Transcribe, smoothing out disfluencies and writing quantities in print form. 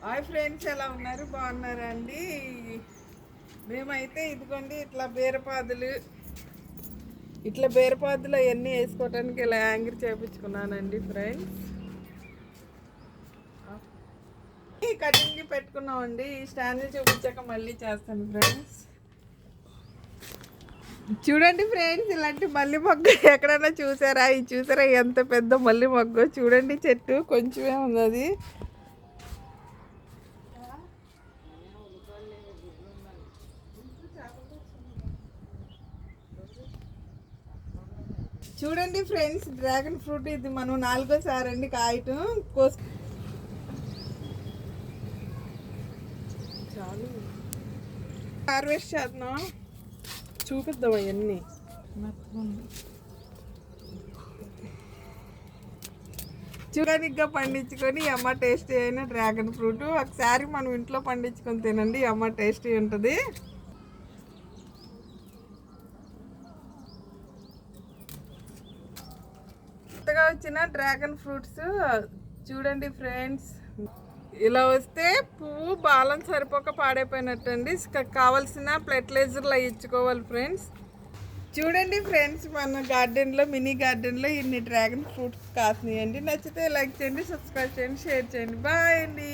Hi friends, ఎలా ఉన్నారు? బాగున్నారా అండి? మేమైతే ఇదిగోండి ఇట్లా బీరపాదులు అవన్నీ వేసుకోవటానికి ఇలా యాంగిల్ చేయించుకున్నానండి ఫ్రెండ్స్. కటింగ్ పెట్టుకున్నామండి. ఈ స్టాండ్ చూపించాక మళ్ళీ చేస్తాను ఫ్రెండ్స్. చూడండి ఫ్రెండ్స్, ఇలాంటి మల్లి మొగ్గ ఎక్కడైనా చూసారా? చూసారా ఎంత పెద్ద మల్లి మొగ్గ? చూడండి, చెట్టు కొంచెమే ఉన్నది. చూడండి ఫ్రెండ్స్, డ్రాగన్ ఫ్రూట్ ఇది మనం 4వ సారి అండి కాయటం చాలు హార్వెస్ట్ చేద్దాం, చూపిద్దాం అవన్నీ. చూడనిగ్గా పండించుకొని అమ్మ టేస్టీ అయిన డ్రాగన్ ఫ్రూట్ ఒకసారి మనం ఇంట్లో పండించుకొని తినండి, అమ్మ టేస్టీ ఉంటుంది. కొత్తగా వచ్చిన డ్రాగన్ ఫ్రూట్స్ చూడండి ఫ్రెండ్స్. ఇలా వస్తే పువ్వు బాలం సరిపోక పాడైపోయినట్టండి. కావాల్సిన ఫెర్టిలైజర్లు ఇచ్చుకోవాలి ఫ్రెండ్స్. చూడండి ఫ్రెండ్స్, మన గార్డెన్లో మినీ గార్డెన్లో ఇన్ని డ్రాగన్ ఫ్రూట్స్ కాసినాయండి. నచ్చితే లైక్ చేయండి, సబ్స్క్రైబ్ చేయండి, షేర్ చేయండి. బాయ్ అండి.